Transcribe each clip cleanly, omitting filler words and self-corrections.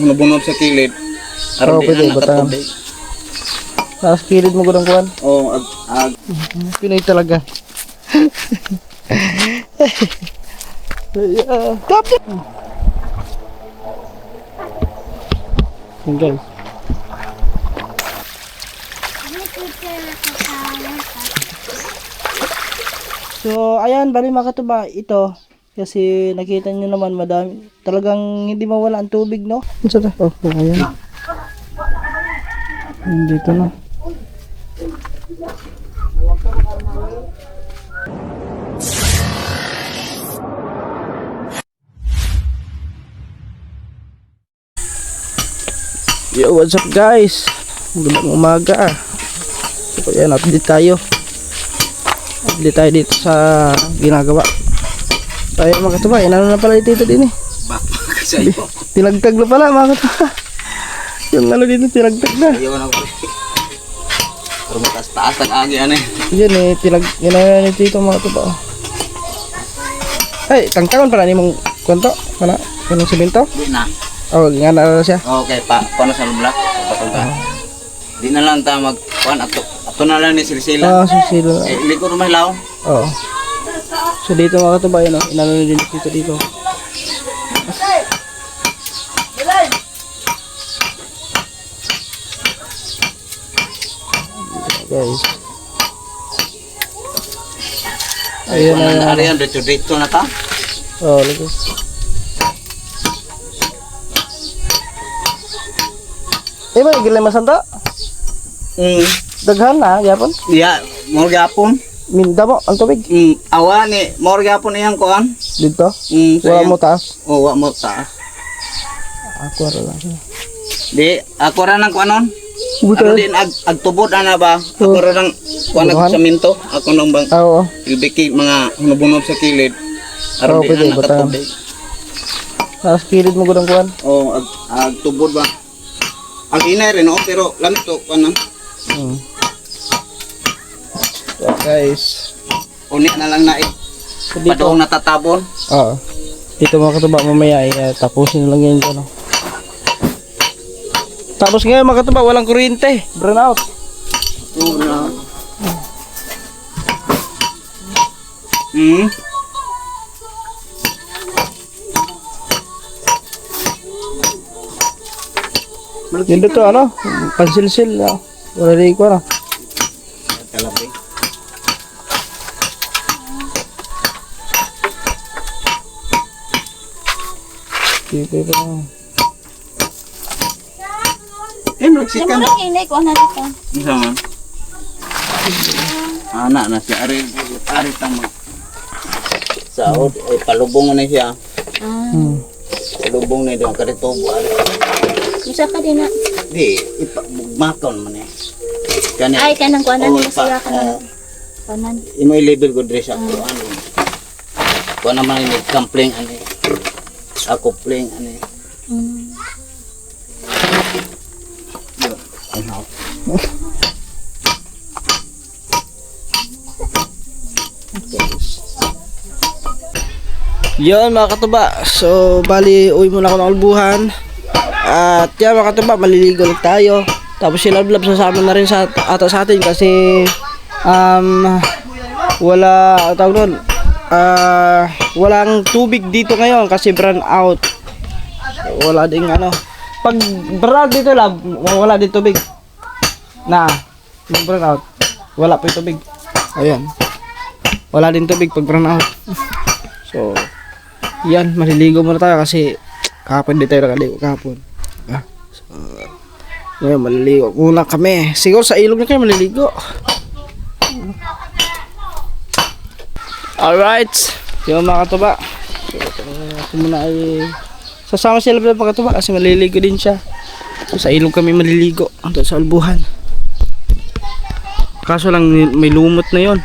hunubunod sa kilid. Aron di pwede, na batahan. nakatubig. Tapos kilid mo gudang kuhan. Oo, Pinoy talaga. Kapit! Yan guys. So, ayan, bali mga katuba, ito. Kasi nakita nyo naman, madami. Talagang hindi mawala ang tubig, no? Oh, ayan. Dito na. Yo, what's up guys? Magandang umaga. So, ayan, update tayo. Update tayo dito sa ginagawa. Tayo mga katuba, inano na pala dito din eh. kasi ayaw. Tinagtag na pala mga katuba. Yung ano dito, tinagtag na. Ayaw na ko. Pero mataas-taas ang agi ano eh. Yan eh, yan na dito mga katuba. Ay, tangtangon pala ni mong kwento. Kana, kanong simento? Di na. Oh, nga na siya. Okay, paano sa lublak? Patungka. Di na lang ta kuan ato na lang ni silsila. Susilo na. Liko rumah lao. Oo. So dito mga katuba, yun o. Inano na din dito. Guys. Ayun na. Ariyan dito na ta. Oh, lagos. Eh ba, gilay masanta? Daghan na, yapon? Ya, mo gapon. Minda mo, ang tubig. Awa ni mo gapon iyang kuan. Dito? Wala mo taas? O wa mo taas. Ako rin lang. Di ako ra nang kuanon. Ano din agtubod ana ba? Ako ra nang kuan Bunuhan? sa minto. Ako nang bang Oo. ibiki mga hunubunog sa kilid. Aron di Pwede, na batahan. nakatubig. Tapos kilid mo gudang kuhan. O agtubod ba? Ang inay rin pero lamit to kuan na. So guys. Uni na lang na So, dito. padong natatabon. Oo. Dito mga katuba, mamaya ay tapusin na lang yan dyan. Tapos ngayon mga katuba, walang kuryente. Burn out. Oo na. Yun dito ano, pansilsil. Wala rin ko na. Kalabi. Dito pa na. Mexican. Yung inay ko na dito. Isa man. Anak na siya. Ari tama. Saod. Ay palubong na siya. Palubong na doon. Karitobo. Isa ka din na. Di. Ipagmakon man eh. Kani. Ay, kanang kuha na Oo, nila siya ka na. Kanan. Imo i-label ko dress ako. Ano. Kung naman yung complain ano eh. Ako playing ano eh. Ano. Yun mga katuba. So bali uwi muna ako ng Albuhan. At yan mga katuba, maliligo ulit tayo. Tapos si Lablab sasama na rin sa atin kasi wala tawag nun, walang tubig dito ngayon kasi burn out. So, wala ding ano. Pag burn out dito Lab, wala din tubig. Burn out. Wala pa yung tubig. Ayan. Wala din tubig pag burn out. So yan, maliligo muna tayo kasi kahapon di tayo nakaligo kahapon. So, ngayon maliligo muna kami. Siguro sa ilog na kayo maliligo. Alright. Yung mga katuba. So, ako muna ay sasama sila ng mga katuba kasi maliligo din siya. So, sa ilog kami maliligo. Ito sa Albuhan. Kaso lang may lumot na yon.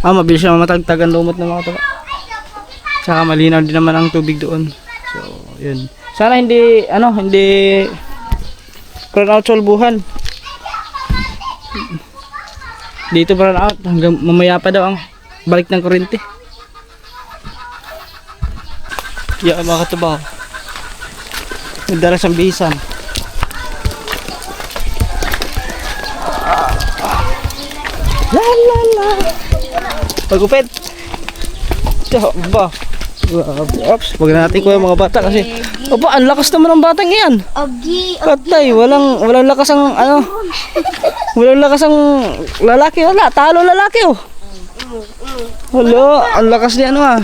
Mabilis siya mamatagtagan lumot ng mga katuba. Tsaka malinaw din naman ang tubig doon. So, yun. Sana hindi burn out sa Albuhan. Dito burn out hanggang mamaya pa daw ang balik ng kuryente. Yeah, mga katubaw. May dala siyang bisan. La la la. Pagupit. Tiyo, ba? Oops, wag na natin ko yung mga bata kasi opo, ang lakas naman ng batang iyan. Ogi. Patay, walang lakas ang ano. Walang lakas ang lalaki, wala, talo lalaki oh. Hello, ang lakas niya ano ah.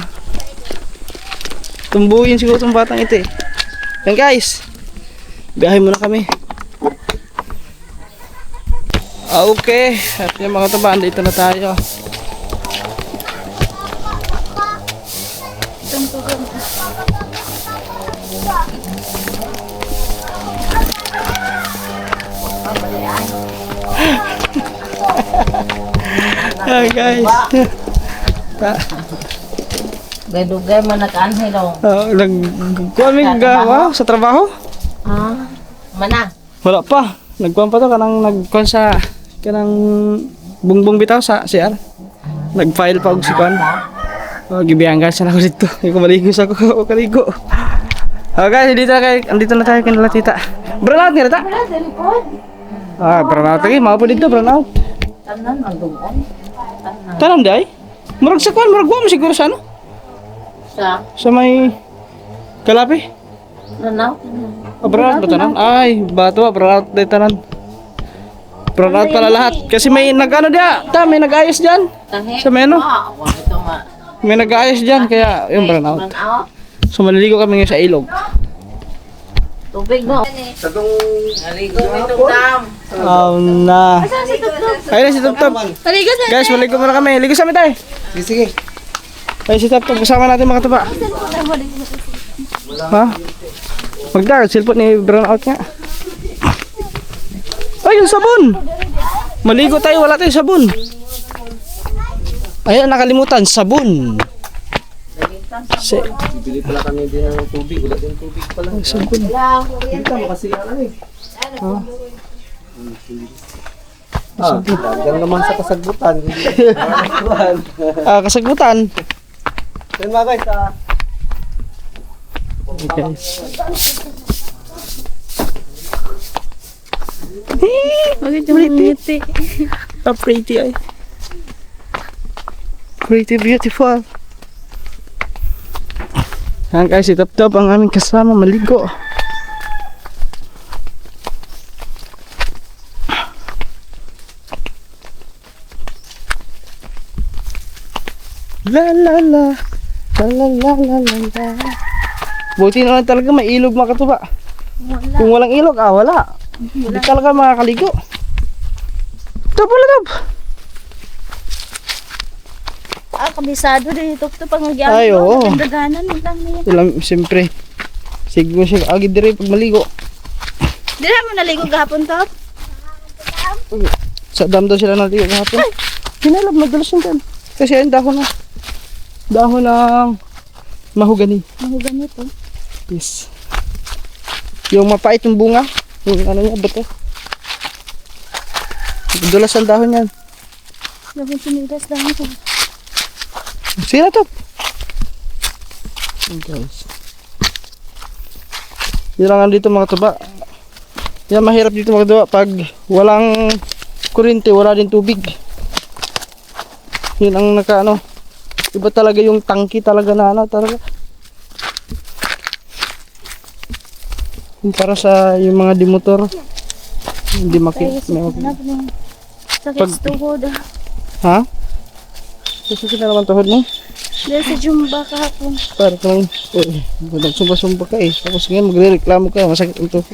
Tumbuhin siguro itong batang ito eh. Yan guys, biyahe muna kami. Okay, at yung mga tabaan, dito na tayo. Ah guys. Dugay man nag-anhay daw. Nagkuhan may gawa sa trabaho? Ah, mana? Wala pa. Nagkuhan pa to kanang nagkuhan sa kanang bungbong bitaw sa CR. Nag-file pa og si Kwan. Oh, gibiyanggan siya na ako dito. Hindi ko maligo sa ako kaligo. Oh guys, andito na tayo kanila tita. Burnout nga ta? Ah, burnout lagi. Mau po dito, burnout. Tanan magdugon. Tanam day? Murag sa Kwan, murag mo siguro sa ano? Sa may Kalapi? Nanaw? Burnout ba tanan? Ay, bato burnout day tanan. Burnout pala lahat. Kasi may nag-ano dia, may nag-ayos diyan. Sa meno. Ito ma. May nag-ayos diyan kaya yung burnout. Burnout. So maliligo kami ngayon sa ilog. Tubig no. Naligo itong dam. Na. Ayun na si Top Top. Maligo na. Guys, maligo muna kami. Ligo sa amin tayo. Sige. Ayun si Top Top. Kasama natin mga tuba. Ha? Magdar. Cellphone ni burnout nga. Ay, yung sabon. Maligo tayo. Wala tayong sabon. Ayun, nakalimutan. Sabon. Bibili pala kami din ng tubig. Wala din tubig pala. Sabon. Dito mo kasi ano eh. Dagan naman sa kasagbutan. Kasagbutan. Yan mga guys, Okay. Bakit yung ngiti? Pretty ay. Pretty beautiful. Yan guys, si Top Top ang aming kasama maligo. La la la. La la la la la la. Buti naman talaga may ilog mga katuba. Kung walang ilog, wala. Hindi talaga makakaligo. Top, wala Top. Kabisado din ito pang nagyan. Ay, oo. Daganan lang niya. Ilang, siyempre. Siguro siya agad dire pag maligo. Dira mo naligo gahapon Top? Sa dam daw sila naligo kahapon. Kinalab, madalas yung dyan. Kasi ayun, dahon na. Dahon ng mahogani. Mahugani to. Yes. Yung mapait yung bunga. Yung ano niya, bato. Dulas ang dahon yan. Labang sinilas lang ito. Sira to. Guys. Yun lang dito mga tuba. Yan mahirap dito mga tuba. Pag walang kuryente, wala din tubig. Yun ang naka ano. Iba talaga yung tangki talaga na ano talaga. Yung para sa yung mga dimotor. Hindi makita. Sakit Pag- sa tuhod. Ha? Kasi na naman tuhod mo. Dahil sa Jumba kahapon. Para kung nagsumba-sumba ka eh. Tapos ngayon magre-reklamo ka. Masakit ang tuhod.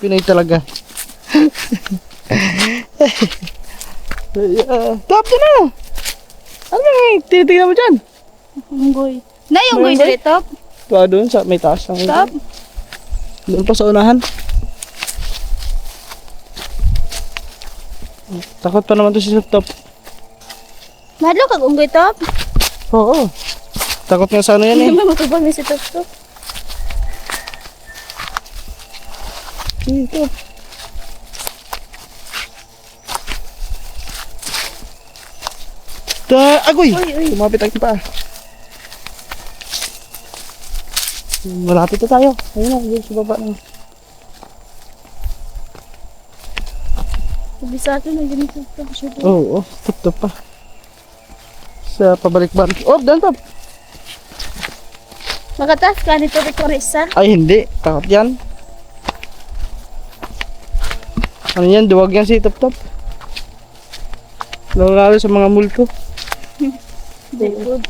Pinay talaga. Top na! Ano yung tinitingnan mo dyan? Unggoy. Na yung unggoy Unggoy? dito Top? Tuwa doon sa may taas. Ang Top? doon pa sa unahan. Takot pa naman to si Top. Madlo kag unggoy Top? Oo. Takot nga sa ano yan eh. Hindi mo matubang ni si Top Top. Dito. Agoy! Uy, uy. Tumapit ang pa. Malapit na tayo. Ayun na, dito sa baba na. Sabi sa akin, may ganito pa. Oo, tup pa. Sa pabalik-balik. Oh, dan top. Magatas ka nito dito Risa. Ay, hindi. Takot yan. Ano yan? Duwag yan si Top. Lalo sa mga multo. Good.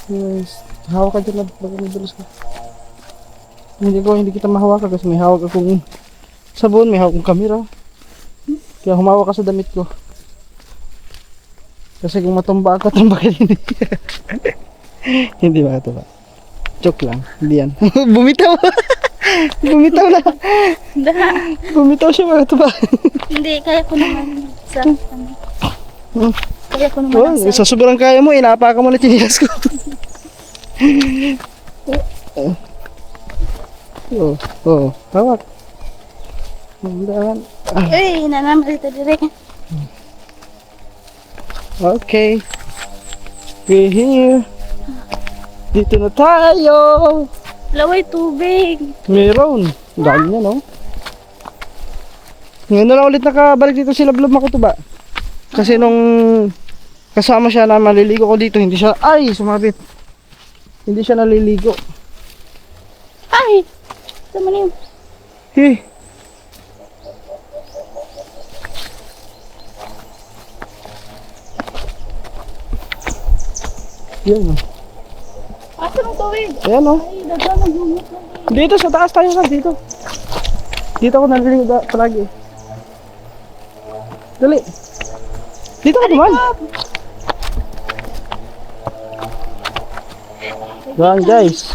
Yes. Hawak ka dyan. Baka madulas ka. Hindi kita mahawakan kasi may hawak akong sabon, may hawak akong kamera. Kaya humawak ka sa damit ko. Kasi kung matumba ako, tumba ka din. Hindi ba ito ba? Joke lang. Hindi yan. Bumitaw. Bumitaw na. Bumitaw siya mga ito ba? Hindi, kaya ko naman sa kaya ko naman Oh, sa sa sobrang kaya mo, inapakan mo na tinilas ko. Hawak. Mandaan. Eh, nanam dito dire. Okay. We're here. Dito na tayo. Laway tubig. Meron. Dami niya, no? Ngayon na lang ulit nakabalik dito si Lablab Makutuba. Kasi nung kasama siya na maliligo ko dito, hindi siya, ay, sumabit. Hindi siya naliligo. Ay! Tama na yun. Hey. Yan, oh. Asa ng tubig? Ayan, oh. Ay, daga maghumot na. Dito sa taas tayo sa dito. Dito ako naliligo palagi. Dali. Dito ka naman. Yan guys.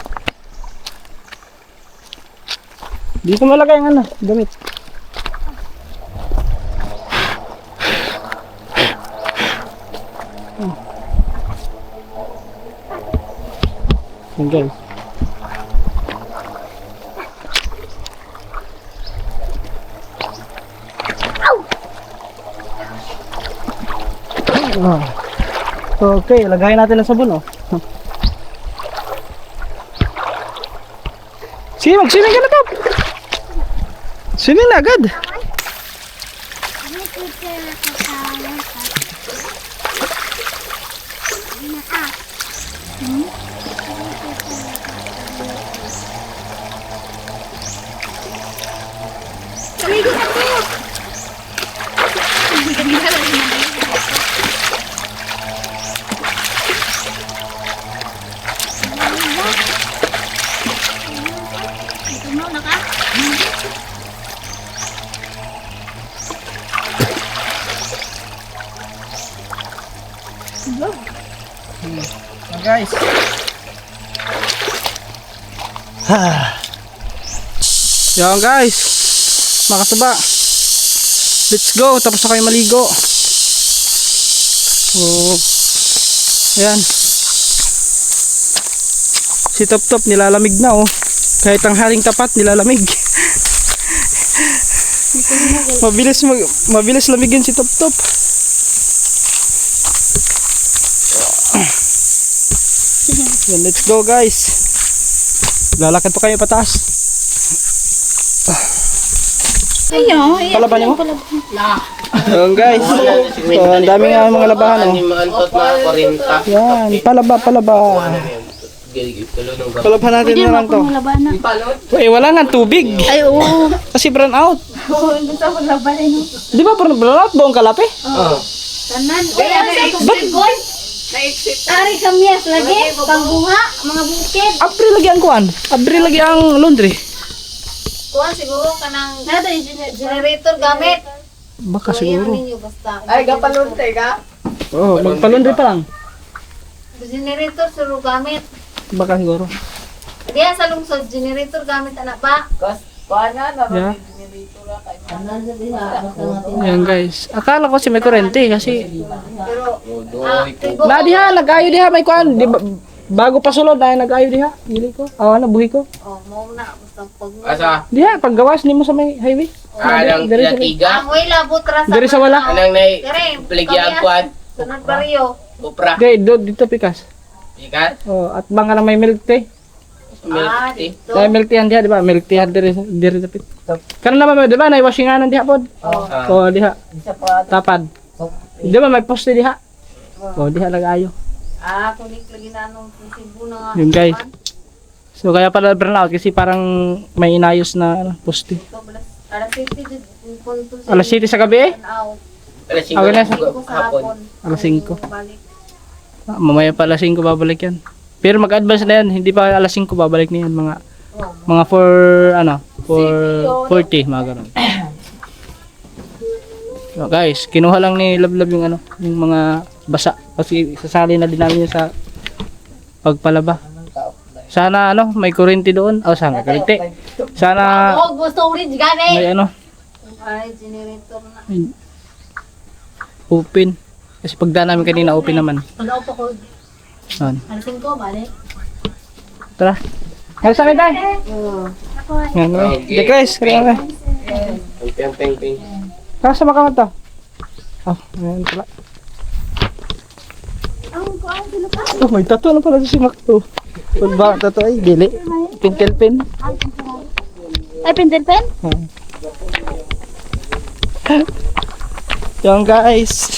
Dito malagay ang ano, damit. Yan guys. Ah. Okay, lagayin natin ang sabon, oh. Sige, mag-swimming ka na, Top. Swimming na agad. Guys. Yan guys. Makatuba. Let's go. Tapos na kayo maligo. Oh. Ayan. Si Top nilalamig na, oh. Kahit ang haring tapat nilalamig. Mabilis lamigin si Top. Yan, let's go guys. Lalakad pa kayo pataas. Ayo, Palaban mo? Yan guys. So, ang dami nga mga labahan, oh. Yan, palaba. Palaban natin na lang to. Labanan. Eh, wala nga tubig. Ay, oo. Kasi brown out. Oo, gusto ko labanan. Di ba brown out buong kalape? Tanan. Uy, ano sa tubig, boy? Ari kami lagi, pangbuha, mga bukid. April lagi ang kuan. April lagi ang laundry. Kuhan siguro ka ng Nada yung generator gamit. Baka siguro. Ninyo basta. Ay, kapalunte ka? Oo, magpa-laundry pa lang. Generator siguro gamit. Baka siguro. Diya sa lungsod, generator gamit anak pa. Paano na? Yeah. Generator ka kayo. Yan guys. Akala ko si may kurente kasi Pero, na diha nag-ayo diha may kuan. Di ba, bago pa sulod na nag-ayo diha. Dili ko. Awa na buhi ko. oh, mo na. Basta pag Asa? Diha paggawas nimo sa may highway. Anang Diri sa- tiga? ang way labot ra Diri sa wala. Anang nay Dire, pligyan kuan? sunod baryo. Upra. Okay, dito pikas. Ikan? Oh, at bangka na may milk tea. Milk tea. Dahil milk tea diha, di ba? Milk tea diri dapit. Karon naman di ba nay washinganan diha pod? Oh, diha. Tapad. Di ba may poste diha? Oh, diha lagayo. Kunik lagi na nung sibo na nga. Yun guys. So kaya pala burnout kasi parang may inayos na poste. Alas 50 punto Alas 7 sa gabi eh? out. Alas 5 Okay na. Sa hapon. Alas 5. Balik. Mamaya pa alas 5 babalik yan. Pero mag-advance na yan, hindi pa alas 5 babalik na yan. Mga 4:40 mga ganun. So guys, kinuha lang ni Lablab yung yung mga basa kasi sasali na din namin yun sa pagpalaba. Sana may kuryente doon. Sana kuryente. Sana gusto rin gani. may Ay, generator na. open. Kasi pagdaan namin kanina open naman. Pag-auto ko. Yan. Alisin ko, balik. Tara. Ngayon sa amin tayo. Yan. Okay. Okay guys, kaya Peng. Kasa makamat to? Oh, ayan pala. Oh, may tattoo na pala si Mac to. Kung ba tattoo ay, dili. Pintel pen. Ay, pentel pen? Yan guys.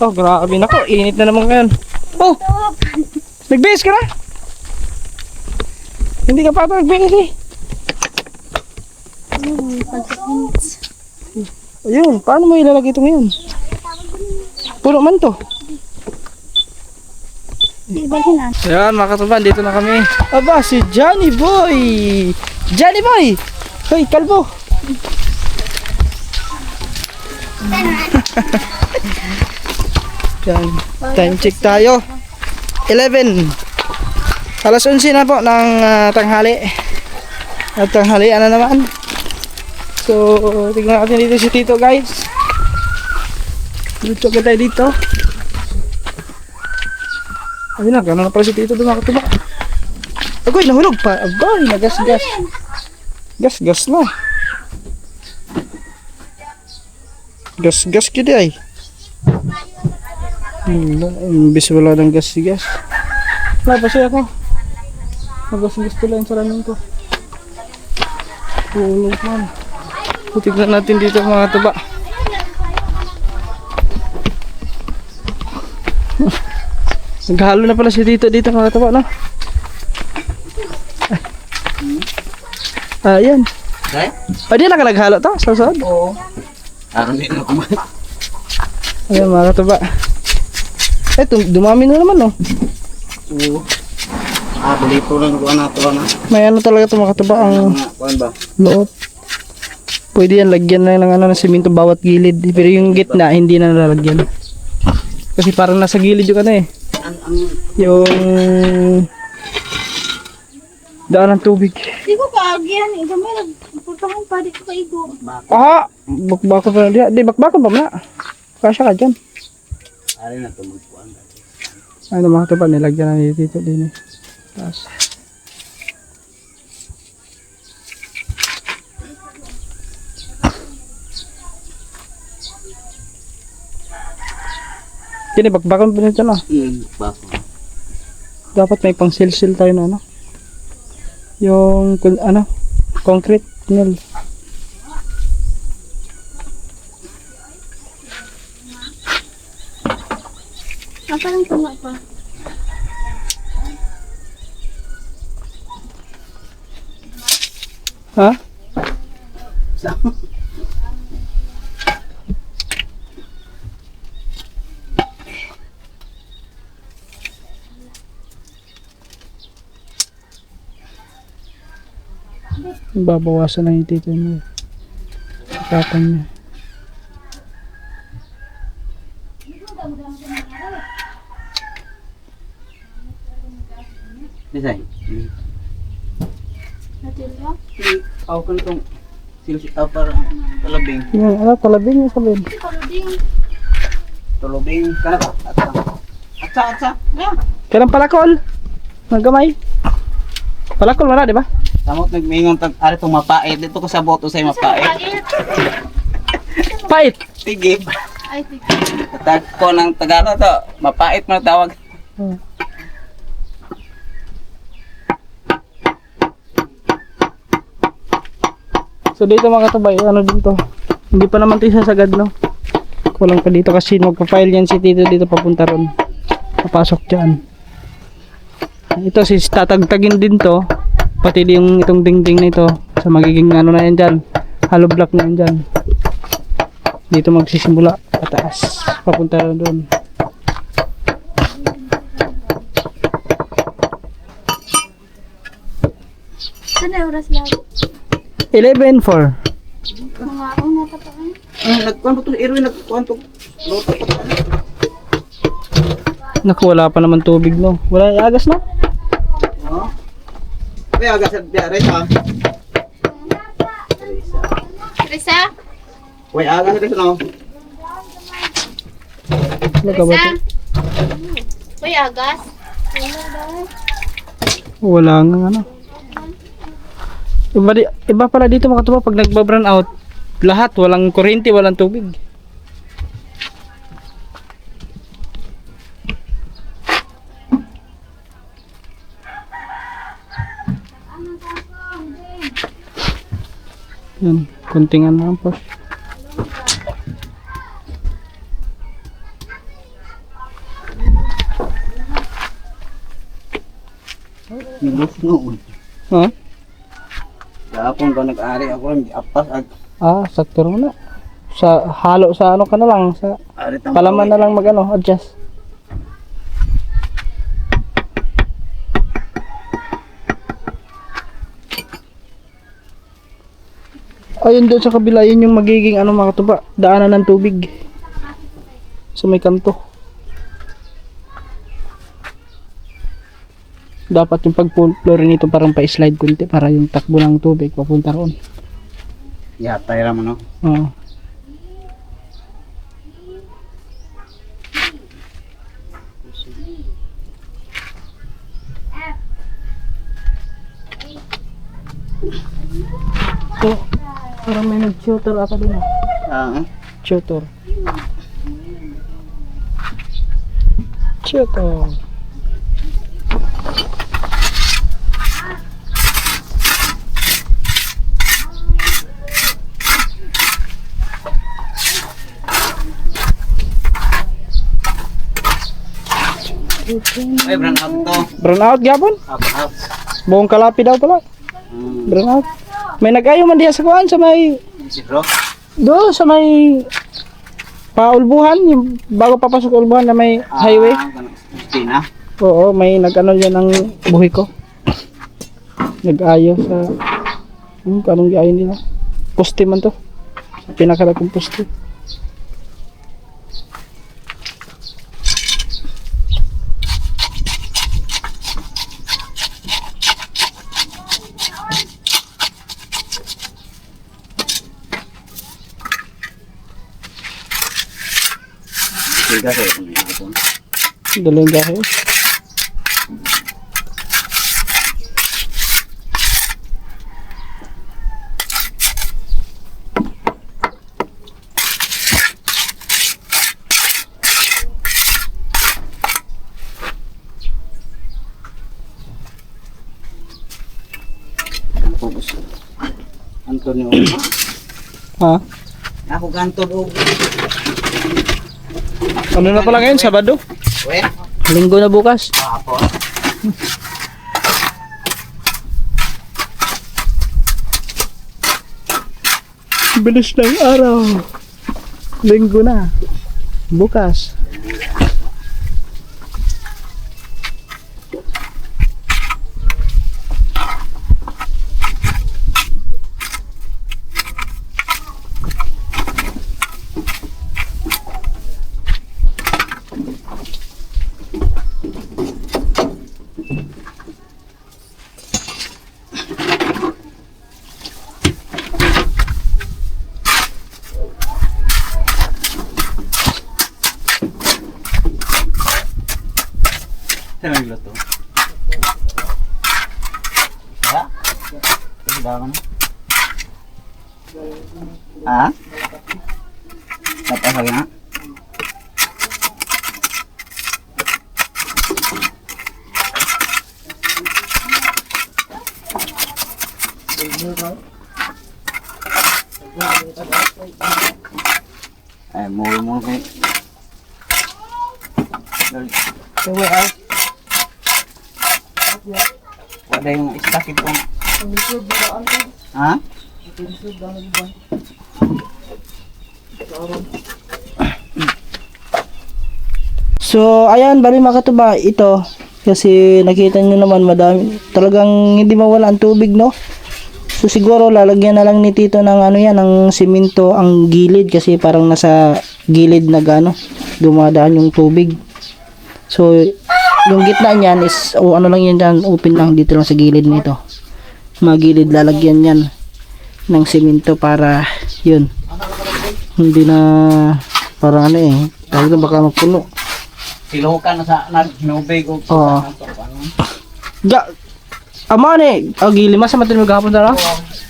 Oh, grabe na ko. Init na naman ngayon. Oh! Nagbihis ka na? Hindi ka pa ito nagbihis eh. Ayun, paano mo ilalagay ito ngayon? Puno man to. Ayan mga katuban, dito na kami. Aba, si Johnny Boy! Johnny Boy! Hoy, kalbo! Yan, time check tayo. 11. Alas 11 na po ng tanghali. At tanghalian na naman. So, tignan natin dito si Tito guys. Dito ka tayo dito. Ayun na, gano'n na pala si Tito doon makatuba. Agoy, nahulog pa. Agoy, nagas-gas. Gas-gas na. Gas-gas ka di ay. Imbis wala ng gas-gas. Wala pa siya ako. Nagas-gas tuloy ang salamin ko. Tulog man. Tignan natin dito mga tuba. Naghalo na pala si Tito dito mga tuba, no? Ayan. Okay? Di na ka naghalo to? Sasad? Oo. Aron din ako man. Ayan mga tuba. Dumami na naman, no? Oo. Balito lang ko na to na. May talaga ito mga tuba ang Kuan ba? loob. Pwede yan lagyan na ng ng simento bawat gilid. Pero yung gitna hindi na nalalagyan. Kasi parang nasa gilid yung yung daan ng tubig. Di ko kaagyan. Ito may nagpurtahan pa. Di ko kaigo. Aha! Bakbako pa na. Di bakbako pa na. Kasya ka dyan. Ari na to magkuan. Ano mga tuba nilagyan na dito din eh. Tapos kini bakbakan pa nito na. Bako. Dapat may pang seal tayo na yung concrete nail. Parang tuma pa. Ha? Babawasan na yung tito mo. Kapan niya. Design. Natilya? Aw kan tong silsita para talabing. Yung talabing yung sabihin. Talabing kana ba? Atsa. Yeah. Kailan palakol? Nagamay. Palakol wala, di ba? Samot nagmingon tag ari tong mapait dito ko sa boto say mapait. Pait. Sige. Ay, tigil. Ko ng Tagalog to. Mapait mo na tawag. So dito mga katubay, ano din to? Hindi pa naman ito isasagad, no? Kulang pa dito kasi magpa-file yan si Tito dito papunta ron. Papasok dyan. Ito sis, tatagtagin din to. Pati yung itong dingding na ito. Sa magiging ano na yan dyan. Hollow block na yan dyan. Dito magsisimula. Pataas. Papunta ron doon. Saan na oras lang? 11:04. Mga una pa pa. Nagkuhan po ito. Irwin, nagkuhan to. Loto pa to. Naku, wala pa naman tubig, no? Wala yung agas, no? Oh. May agad sa biyare ha. Teresa? May agad sa dito no. Ano ka ba Teresa? ito? Uy, agas. Wala nga, ano? Iba pala dito mga katuba, pag nagba-brown out, lahat, walang kuryente, walang tubig. Yan, kunting ano lang po. Minus noon. Ha? Kapon ko nag-ari ako lang apas ag Sakto rin na. Sa halo sa ano ka na lang, sa ari tama. palaman na lang mag-ano, adjust. Ayun doon sa kabila, yun yung magiging ano mga katuba, daanan ng tubig. Sa may kanto. Dapat yung pag-floor nito parang pa-slide kunti para yung takbo ng tubig papunta roon. Yatay ra mo no. Oo. So, parang may nag-tutor ata din. Tutor. Tutor. Ay brand out to. Brown out gyapon? Brand out. Buong kalapi daw pala. Brown out. May nag-ayo man diha sa kuan sa may Si bro. do sa may paulbuhan, yung bago papasok sa ulbuhan na may highway. Tina. Oo, may nag-ano diyan ng buhi ko. Nag-ayo sa anong giayo nila? Poste man to. Pinakadakong poste. Tiga sa ito niya ito. Dalang gahe. Antonio. Ha? Ako ganto do. Ano na pala ngayon? Sabado? We. Linggo na bukas. Apo. Bilis ng araw. Linggo na. Bukas. Ano yung luto? Ya? Kasi ba ka na? Ha? Tapos lagi na? Ay, mo kay. Tawa ay. Wala yung stock ito. Ha? So, ayan, bali mga katuba, ito. Kasi nakita nyo naman, madami. Talagang hindi mawala ang tubig, no? So, siguro lalagyan na lang ni Tito ng ano yan, ng simento ang gilid. Kasi parang nasa gilid na gano, dumadaan yung tubig. So, yung gitna niyan is, o ano lang yan dyan, open lang dito lang sa gilid nito. Mga gilid, lalagyan yan ng simento para, yun. Hindi na, parang ano eh, talaga baka magpuno. Silukan na sa nubig o Oo. Ga, ama ni, gili mas sa matin maghapon na no?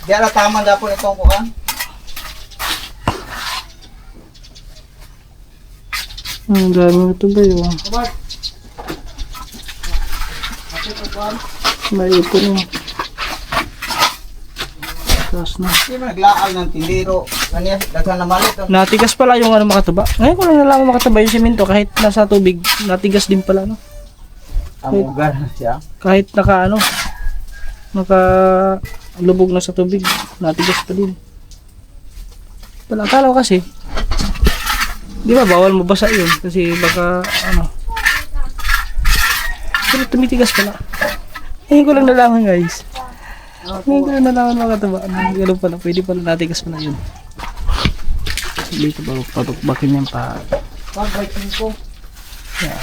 Di ala tama gapon itong kuan. Ang dami ito ba yun? May ipon mo. Tapos na. Di ba naglaal ng tindero? Kaniya daghan na malit. Natigas pala yung ano makataba. Ngayon ko lang nalaman makataba yung simento kahit nasa tubig. Natigas din pala no? Ang ugar siya. Kahit naka ano, naka lubog na sa tubig. Natigas pa din. Pala, akala ko kasi, di ba bawal mabasa yun? Kasi baka ano. Pero tumitigas pala. Ngayon ko lang nalaman guys. Ngayon ko lang nalaman makataba. Ganun pala, pwede pala natigas pala yun. Dito ba patukbakin yan pa. Pag-biking ko. Yeah.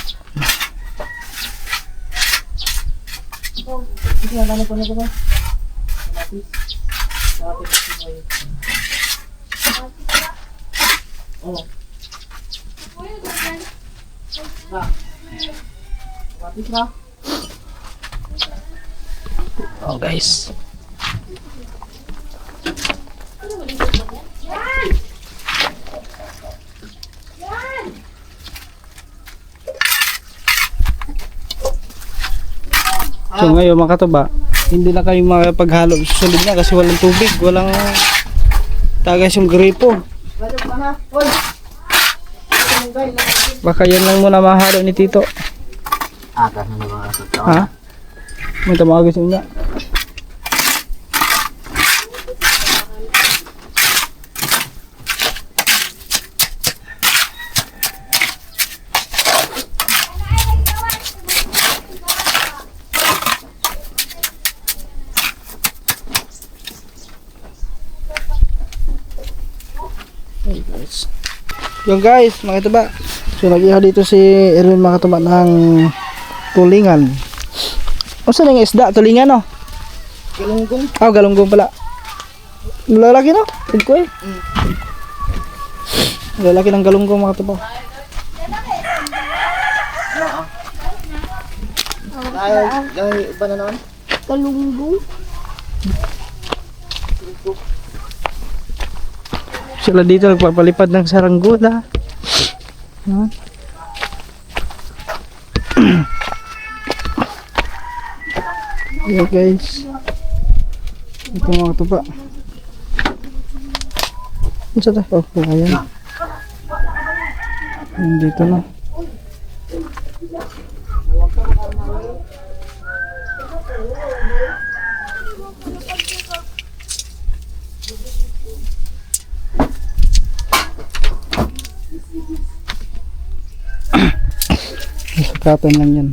Oh guys. So ngayon mga katuba, hindi na kayo makapaghalo sa susunod na kasi walang tubig, walang tagas yung gripo. Baka yan lang muna mahalo ni Tito. Aga na mga sa Ha? May tamagos yun na. Yung guys, mga katuba. So nag-iha dito si Erwin mga katuba ng tulingan. O saan yung isda? Tulingan no? Galunggong. Ah, galunggong pala. Lalaki no? Tigko eh. Lalaki ng galunggong mga katuba. Ay, iba na naman. Kalunggong. Sila dito nagpapalipad ng saranggola. Huh? Yeah guys. Ito mga tuba. Ano sa tayo? Oh, ayan. Dito na. Sukatan lang yan.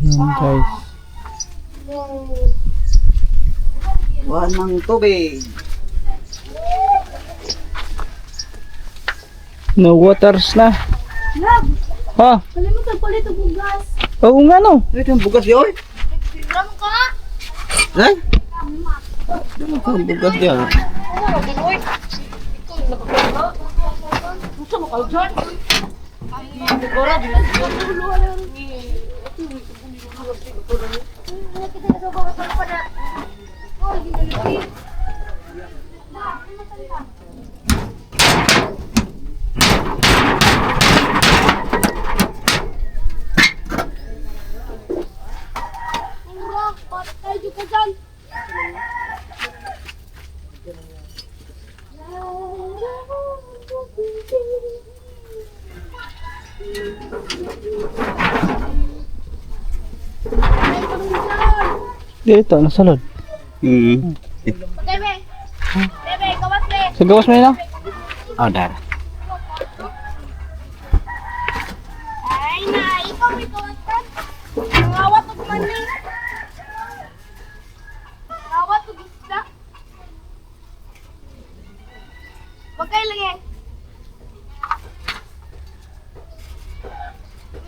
Yan guys. Wala ng tubig. No waters na. Love, Ha? kalimutan ko ulit ang bugas. Oo nga no. Ito yung bugas yun. Ram ka? Ay? Ito yung bugas yun. Oo, ganoy. Ikaw, nakapagod. Gusto mo kayo dyan? Dito, nasa loob. Sa gawas mo yun, ah? Oh, dar. Ay na, ikaw ito. Ngawat og mani. Ngawat og isda. Bakay lagi.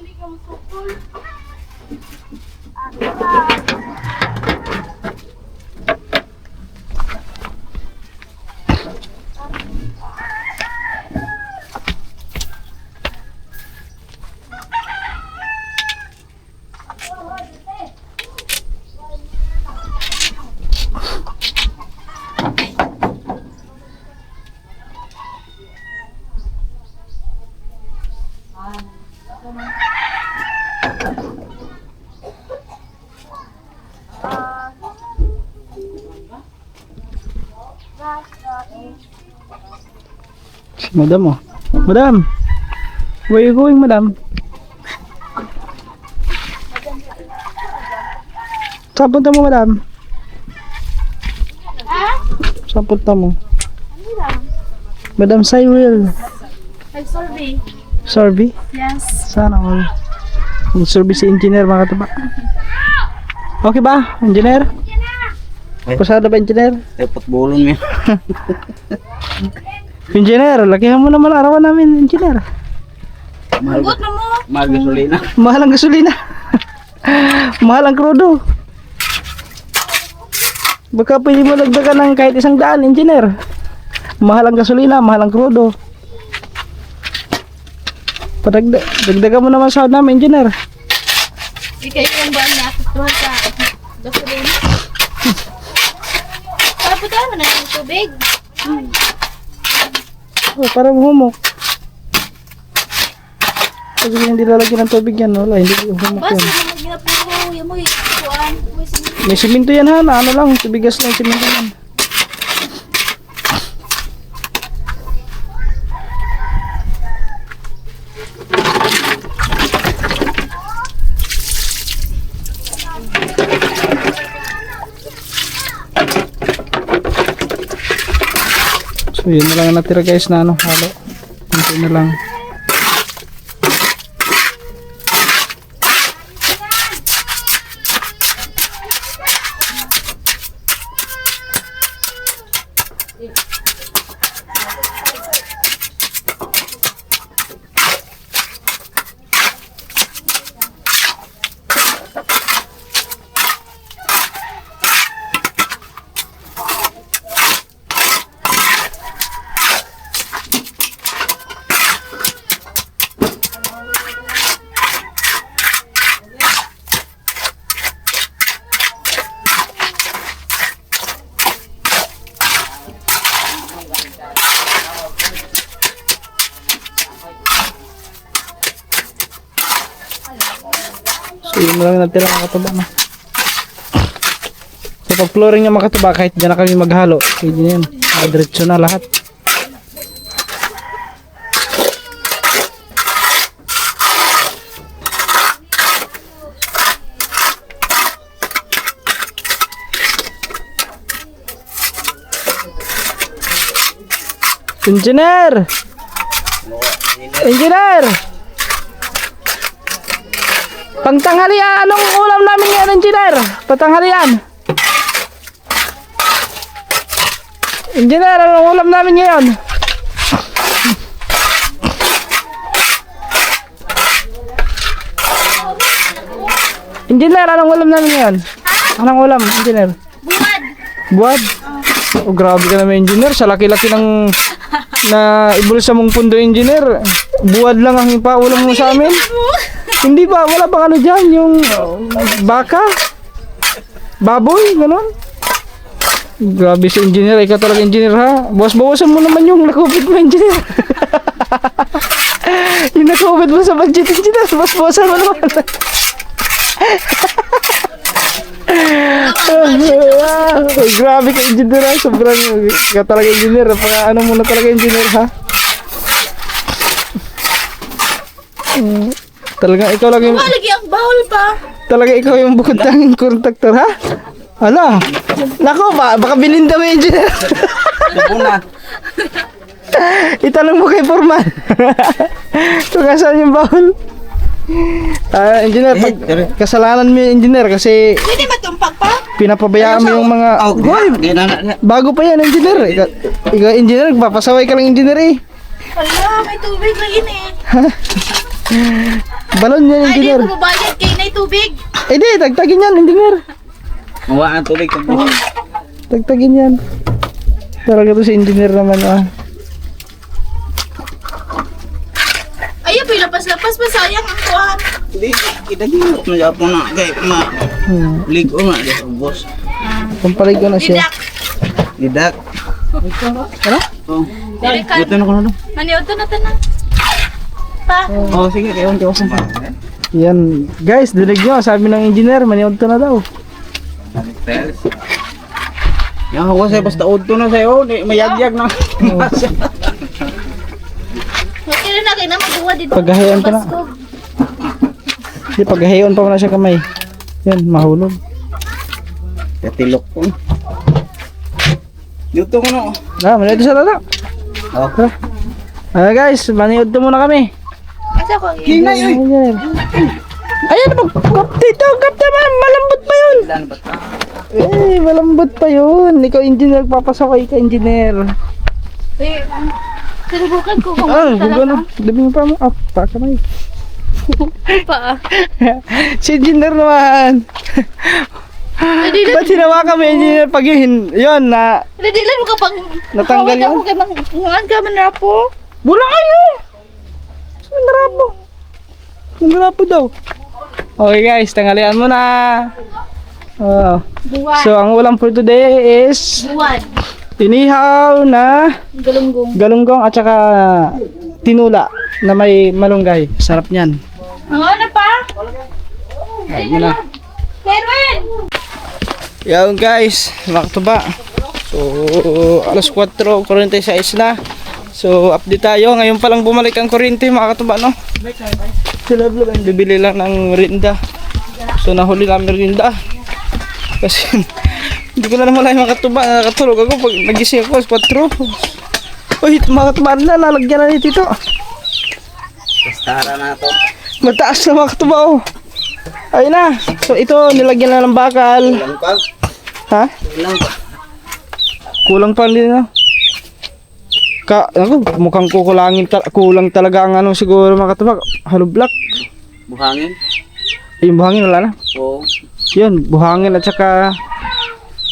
Hindi ka musukol. Si Madam, oh. Madam! Where are you going, Madam? Saan punta mo, Madam? Saan punta mo? Madam Cyril. Nag-survey. Survey? Yes. Sana all. Mag-survey si engineer, mga katabi. Okay ba, engineer? Pasado ba, engineer? Dapat bulon mo. Engineer, lakihan mo naman arawan namin, engineer. Mahal Good na mo. mahal gasolina. Mahal ang gasolina. Mahal ang krudo. Baka pwede mo lagdagan ng kahit 100, engineer. Mahal ang gasolina, mahal ang krudo. Dagdagan mo naman sahod namin, engineer. Ikaw yung ba niya tuwa sa gasolina? Paputan mo na yung tubig. Oh, parang humok. Pag hindi lalagyan ng tubig yan, wala, hindi humok Basta yan. mo ginapuro, yung mo ikuan. May simento yan, ha, na ano lang, tibigas lang yung simento yan. So yun na lang ang natira guys na ano, halo. Ito na lang. So yun na lang natira mga katuba na. So pag flooring niya mga katuba, kahit dyan na kami maghalo, pwede na yun. Diretso na lahat. Engineer! Engineer! Pangtanghalian, anong ulam namin ngayon, engineer? Patanghalian. Engineer, anong ulam namin ngayon? Engineer, anong ulam namin ngayon? Anong ulam, engineer? Buwad. Buwad? Oh, grabe ka naman, engineer. Sa laki-laki ng na ibulsa mong pundo, engineer. Buwad lang ang ipaulam mo sa amin. Hindi ba? Wala bang ano dyan? Yung baka? Baboy? Ganon? Grabe si engineer. Ikaw talaga engineer ha. Bawas-bawasan mo naman yung nakupit mo engineer. Yung nakupit mo sa budget engineer. Bawas-bawasan mo naman. Grabe ka engineer ha. Sobrang ikaw talaga engineer. Ano mo na talaga engineer ha. Talaga ikaw lang yung... Lagi ang bawal pa. Talaga ikaw yung bukod tanging contractor ha? Hala. Nako ba, baka bininda mo yung engineer. Tubuna. Itanong mo kay Foreman. Kung saan yung bawal. Engineer, kasalanan mo yung engineer kasi Pwede ba tumpak pa? pinapabayaan mo yung mga... Oh, Hoy, bago pa yan engineer. Ikaw engineer, papasaway ka lang engineer eh. Wala, may tubig lagi na eh. Balon yan Ay, di engineer. ko mabayad kay na tubig. Eh di, tagtagin yan engineer. Mawa ang tubig. Tagtagin yan. Talaga to si engineer naman ah. Ayaw, pilapas-lapas pa sayang ang kuhan. Hindi, idagin mo na kay ligo na dito, boss. Pampalig ko na siya. Didak. Ano? Oh. Dilikan. Ito na ko na doon. Maniod na tanan. Pa. Oh, sige, kayo ang tiwasan pa. Yan. Guys, dinig nyo. Sabi ng engineer, maniod to na daw. Yan ako sa'yo, basta udto na sa'yo, mayagyag na. Okay na kayo na magawa dito. Paghahayan pa na. Hindi, paghahayon pa na siya kamay. Yan, mahulog. Katilok ko. Dito ko na. Maniod to sa tata. Oh. Guys, maniod to muna kami. Asa ko? Hinay, oy. Ayan, dito, kapta man, malambot pa yun. Ilan ba ito? Eh, malambot pa yun. Ikaw engineer, papasaway ka engineer. Eh, sinubukan ko kung Gano'n. Dami mo pa mo. Pa kamay. pa. Si engineer naman. Ba't hinawa kami engineer pag yun na Hindi lang mo kapag natanggal yun? ako kay mga gaman na po. Bula kayo! Mandrapo daw. Okay guys, tanghalian mo na. Buwan. So ang ulam for today is Buwan. inihaw na Galunggong. galunggong at saka tinula na may malunggay. Sarap niyan. Ang ano pa? Ayun mo na. Kerwin! Yan guys, makatuba. So, alas 4:46 na. So, update tayo. Ngayon pa lang bumalik ang kuryente, mga katuba, no? Sila lang, bibili lang ng merinda. So, nahuli namin merinda. Kasi, hindi ko na naman lang mga katuba. Nakatulog ako pag nagising ako, alas 4. Uy, mga katuba na, nalagyan na ni Tito. Testara na to. Mataas na mga katuba, oh. Ayun na. So, ito, nilagyan na ng bakal. Ilang pa? Ha? Ilang pa? Kulang pa rin, no? Ako, mukhang kulang talaga ang ano siguro mga katubak. Hollow block. Buhangin? Yung buhangin wala na. Oo. Yun, buhangin at saka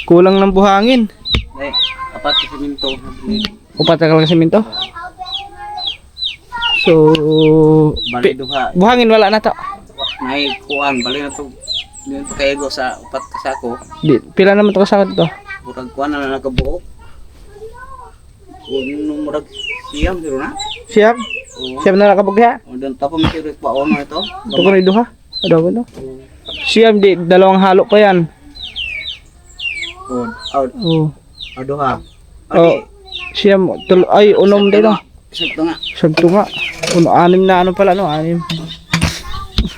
kulang ng buhangin. Eh, apat sa siminto. Upat na lang siminto. So, Bali duha. buhangin wala na to. May kuan, bali na to. Dito kayo sa upat kasako. Di, pila naman to kasama dito. Murag kuan na nakabuok. Kung murag siyam, pero na. Siyam? Oo. Siyam na nakabugya. O, doon tapos may pa ono ito. Ito ko na iduha. Ano ba no? Siyam, di, dalawang halo pa yan. O, Oh. aduha. Oh. Siyam, ay, unom din no. Sakto nga. Sagto nga. Anim na ano pala no, anim.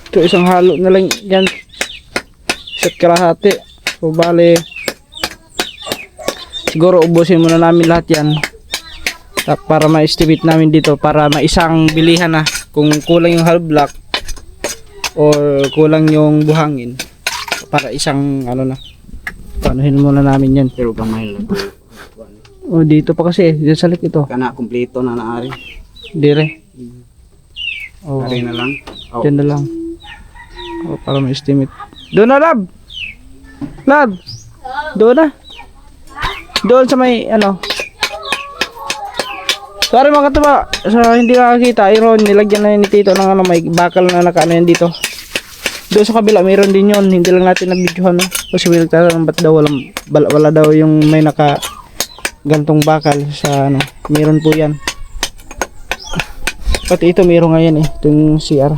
Ito isang halo na lang yan. Isa't kalahati. So bale, siguro ubusin muna namin lahat yan. Para ma-estimate namin dito. Para maisang bilihan na. Kung kulang yung hollow block or kulang yung buhangin. Para isang ano na. Panuhin muna namin yan. Pero gamay lang. O dito pa kasi. Dito sa lik ito. Kana kumpleto na naari. Dire. Oh. Ari na lang. Oh. Diyan na lang. O, para ma-estimate. Doon na, Lab! Lab! Doon na. Doon sa may, ano. Sorry mga katuba, sa hindi nakakita, iron, nilagyan na ni Tito ng ano, may bakal na nakaano yan dito. Doon sa kabila, mayroon din yun, hindi lang natin nag-videohan, no? Kasi may nagtatanong, ba't daw wala daw yung may naka gantong bakal sa ano, mayroon po yan. Pati ito mayroon nga yan eh, itong CR.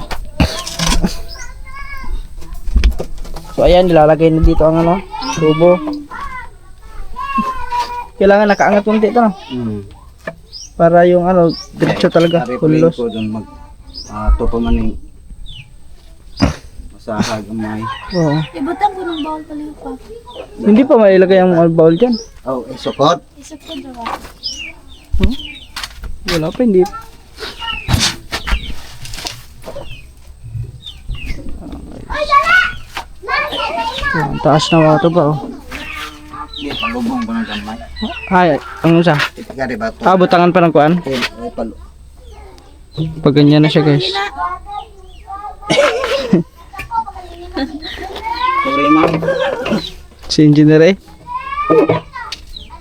So ayan, nilalagay na dito ang ano, tubo. Kailangan nakaangat konti ito, no? Para yung ano, diretso talaga, kulos. ko doon mag topa man yung masahag ang may. Oo. Ibutang ko ng bawal pala yung papa. Hindi pa mailagay ang bowl dyan. Oh, isukot. Isip ko daw. Wala pa, hindi. Ayan, taas na mga ito pa, oh. Di palubong ko ng gamay. Ay, ang isa. Itigari ba ito? Butangan pa ng kuan. Ay palo. Pag ganyan na siya, guys. Problema. Si engineer eh.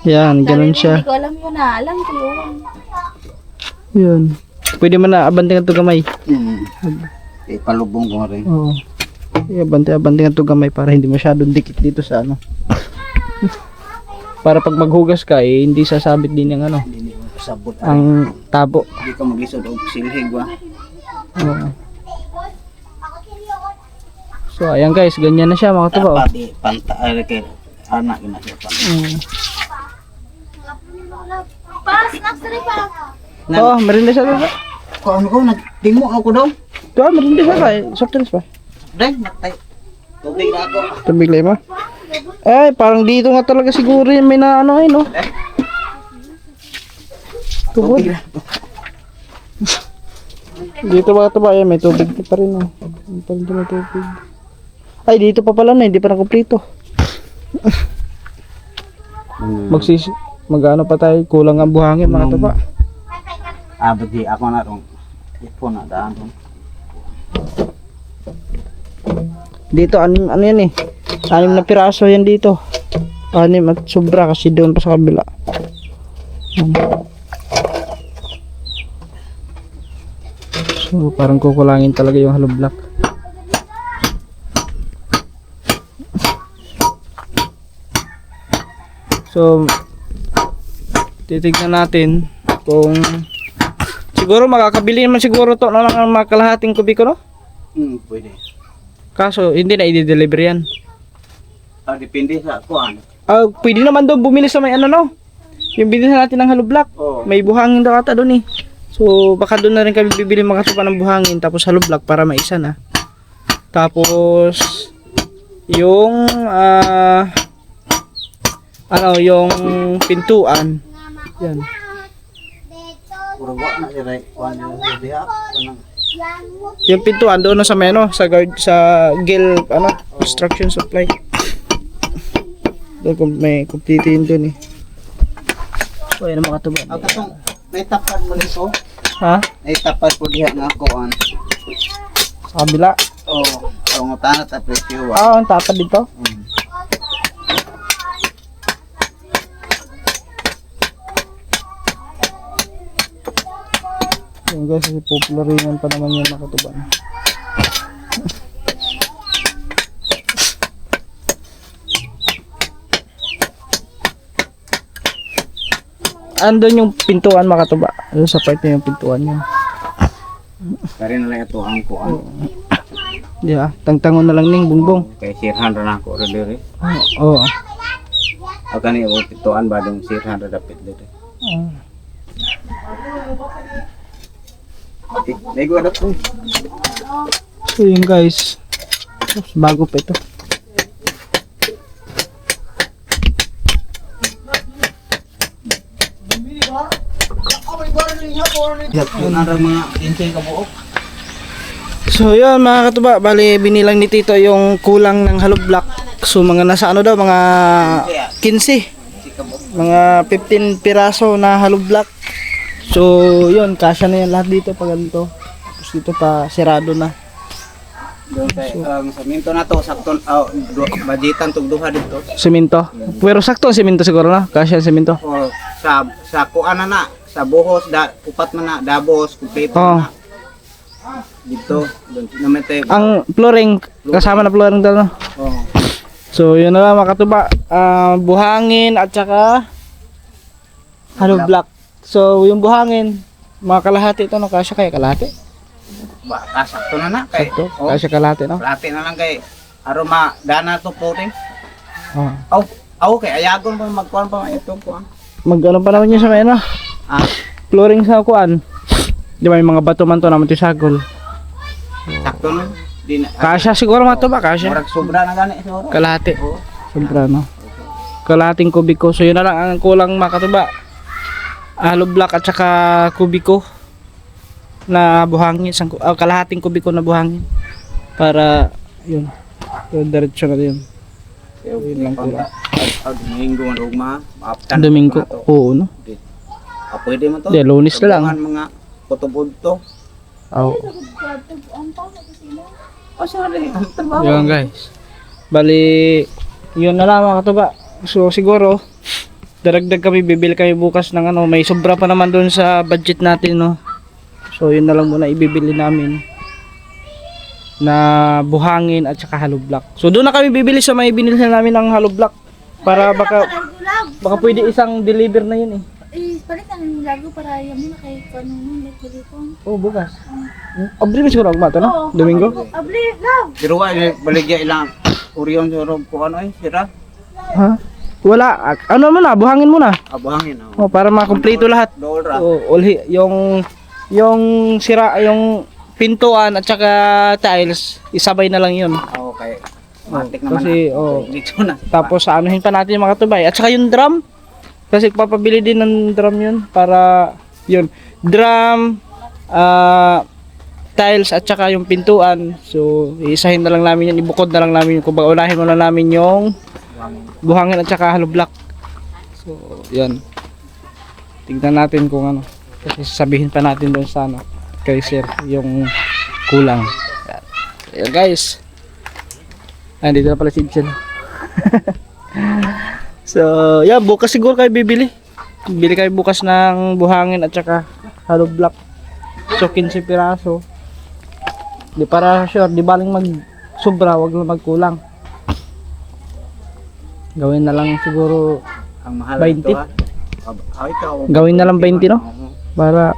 Yan, ganun siya. Hindi ko alam yun na. Alam ko yun. Yun. Pwede man na abantingan to gamay. Ipalubong ko rin. Oo. Abantingan to gamay para hindi masyadong dikit dito sa ano. Para pag maghugas ka eh, hindi sasabit din yung ano, Hindi mo kasabot. ang tabo. Hindi ka maglisod o silhig ba? Oo. So ayan guys, ganyan na siya mga tuba. Oh. Dapat panta kay anak na siya pa. Pa, snacks na rin pa. Oh, merinda siya ba? Ko ano ko nagtingo ako daw. Ito, merinda siya ba? Soft drinks pa. Dai natay. Tubig na ako. Tubig lang mo. Ay, parang dito nga talaga siguro yung may na ano eh, no? Tubig. Dito mga tuba, yan, may tubig pa rin, oh. May tubig. Ay, dito pa pala na, hindi pa nakumpleto. Mag-ano pa tayo, kulang ang buhangin mga tuba. Bagi ako na rong. Ipo na daan rong. Dito, ano yan eh. 6 na piraso yan dito. 6 at sobra kasi doon pa sa kabila. So, parang kukulangin talaga yung hollow block. So, titignan natin kung siguro makakabili naman siguro to ng mga kalahating kubiko, no? Pwede. Kaso hindi na i-deliver yan. Depende sa kuan. Pwede naman doon bumili sa may ano, no? Yung bilhin natin ng hollow block. Oh. May buhangin daw ata doon eh. So baka doon na rin kami bibili mga tupa ng buhangin tapos hollow block para maisa na. Tapos yung yung pintuan. Yan. Puro wa na dire kuan yung diha. Yung pintuan doon na sa meno sa guard sa Gil construction supply. Doon may complete yun doon eh. So yan ang mga tuba. Ako tong naitapan mo nito. Ha? Naitapan po diha nga kuan. Sa kabila. Oh, ang utana ta presyo wa. Ang tapad dito. Yung guys, kasi popular rin pa naman yung nakatuban. Andun yung pintuan makatuba. Doon sa part na yung pintuan yun. Kari na lang ito ang kuan. Yeah, tangtangon na lang ning bungbong. Kay sirhan ra nako ra dire. Oo. O kani o pituan ba dong sirhan ra dapit dire. Lego ada po. So yun guys. Bago pa ito. Yun ang mga insay ka buok. So yun mga katuba, bali binilang ni Tito yung kulang ng hollow block. So mga nasa ano daw, mga 15. Mga 15 piraso na hollow block. So yun, kasya na yan lahat dito pag ganito. Tapos dito pa sirado na. Doon kay ang semento na to sakto budgetan tug duha dito. Semento. Pero sakto ang semento siguro na, kasya ang semento. O sa kuan na sa buhos, upat man na, dabos, kumpleto Oh. na. Dito, doon naman tayo. Ang flooring, kasama na flooring daw, no? Oh. So, yun na lang mga katuba. Buhangin at saka hollow block. So, yung buhangin, mga kalahati ito, no? Kasya kaya kalahati? Kasakto na kay. Ito, Oh, kasya kalahati, no? plate na lang kay. Aroma, dana to puting. Oh. Aw, kay ayagon pa magkuhan pa itong kuhan. Mag-ano pa naman yun sa may, ano? Ah, Flooring sa kuan. Di ba, may mga bato man to naman tisagol. sakto na. Di na. Kasya siguro mga to ba? Kasya? Murag sobra na gani siguro. Kalahati. Oh. Sobra, no? Kalahating kubiko. So, yun na lang ang kulang mga katuba. Hollow block at saka kubiko na buhangin. Kalahating kubiko na buhangin. Para, yun. So, diretso na yun. So, yun lang kulang. Domingo man ugma. Maaptan. Domingo. Oo, no? Pwede mo to. Di, Lunes na lang. Tubuhan mga putubod-to. Oo. Oh, sorry. Ang trabaho. Yun guys. Bali, yun na lang mga katuba. So siguro, daragdag kami, bibili kami bukas ng ano, may sobra pa naman doon sa budget natin, no. So yun na lang muna ibibili namin na buhangin at saka hollow block. So doon na kami bibili sa may binili namin ng hollow block para baka pwede isang deliver na yun eh. Palitan ng lago para yan mo na kay kanunong telepon. Oh, bukas. Abri mo siguro agma to, no? Domingo? Abli, love. Pero baligya ilang Orion siguro po ano sira. Ha? Wala. Ano mo na, buhangin mo na. Abuhangin. Oh, para makumpleto lahat. Dora. Oh, yung sira, yung pintuan at saka tiles, isabay na lang yun. Okay. Matik naman. Kasi, Dito na. tapos anuhin pa natin yung mga tubay. At saka yung drum, kasi papabili din ng drum yun para, yun, drum, tiles at saka yung pintuan. So, iisahin na lang namin yun, ibukod na lang namin yun. Kung baga, unahin mo na namin yung buhangin at saka hollow block. So, yan. Tingnan natin kung ano. Kasi sabihin pa natin doon sa ano, kay sir, yung kulang. Yan. Ayan guys. Dito na pala si Ibsen. So, yan, bukas siguro kayo bibili. Bili kayo bukas ng buhangin at saka hollow block. So, 15 piraso. Di para sure, di baling mag sobra, wag lang magkulang. Gawin na lang siguro Ang mahal 20. ito ha. Ikaw. Gawin na lang 20, no? Para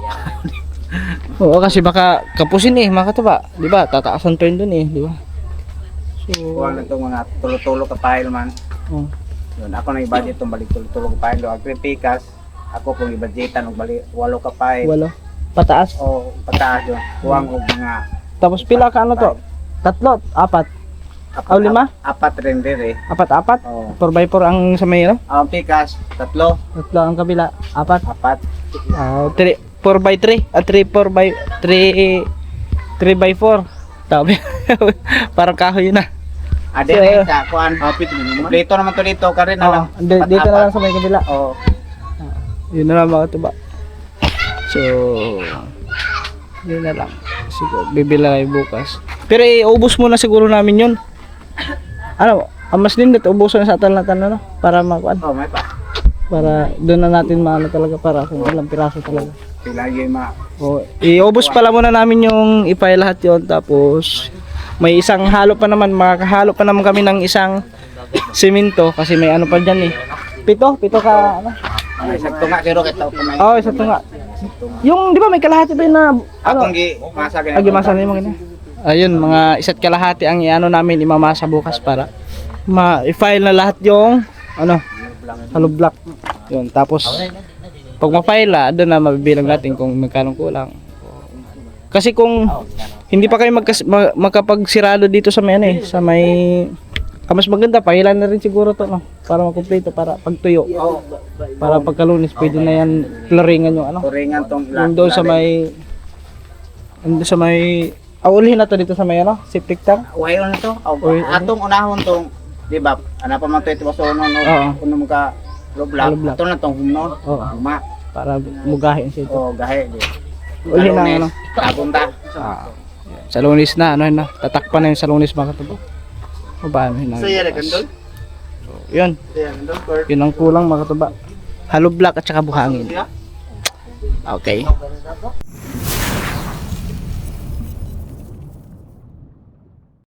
oo, kasi baka kapusin eh, mga katuba. Di ba? Tataasan pa yun dun eh, di ba? So, Kuha na itong mga tulo-tulo ka file man. oh. Yun, ako na i-budget itong balik tulo-tulo ka file. Ang kripikas, ako kung i-budgetan ng balik 8 ka file. Walo. Pataas. O pataas yun. Kuha ko mga Tapos pila ka ano to? 3, 4. apat, Oh, 5? apat rin din eh. 4-4. Oo. 4x4 ang sa may ano? Ang pikas, 3, 3 ang kabila. 4. 4. 4x3. 3x4. Tabi. Parang kahoy yun ah. Ade So, rin sa kuhan. Kompleto naman to dito. Karin na lang. Dito na lang sa may kabila. Oo. Yun na lang mga tuba. So, yun na lang. Siguro, bibili na kayo bukas. Pero iubos muna siguro namin yun. Ano, ang mas din dito, ubusan sa atal-atal na, no? Para makuan. Oh, may pa. Para doon na natin maano talaga para kung ilang piraso talaga. Pila yung O, iubos pala muna namin yung ipay lahat yon, tapos may isang halo pa naman, makakahalo pa naman kami ng isang simento kasi may ano pa dyan eh. Pito ka ano? May sakto nga pero kita ko may. Oo, isa to nga. Yung di ba may kalahati pa yun na ano? Akong masa ganito. Agimasa na yung mga ganyan. Ayun, mga isa't kalahati ang iano namin imamasa bukas para i-file na lahat yung ano, hollow block. Yun, tapos pag ma-file doon na mabibilang natin kung magkano kulang. Kasi kung hindi pa kayo magkapagsirado dito sa may ano eh, sa may mas maganda, pahilan na rin siguro to, no? Para makumpleto, para pagtuyo. Oo. Para pagkalunis, pwede na yan floringan yung ano. Turingan tong Yung doon sa may ulihin na to dito sa may ano, septic tank. Wayo na to. Uy, Atong unahon tong, di ba? Ana pa man to ito baso no Oo. unom ka Hollow block. roblak. Ato na tong humno. Oo. Uma. Para mugahin siya ito. O gahe di. Ulihin na ano. Apunta. Sa Lunes na, ano na, tatakpan na yung sa Lunes mga katubo. O paano yun? gandol. Yun, Saya gandol. yun ang kulang mga katuba. Hollow block at saka buhangin. Okay.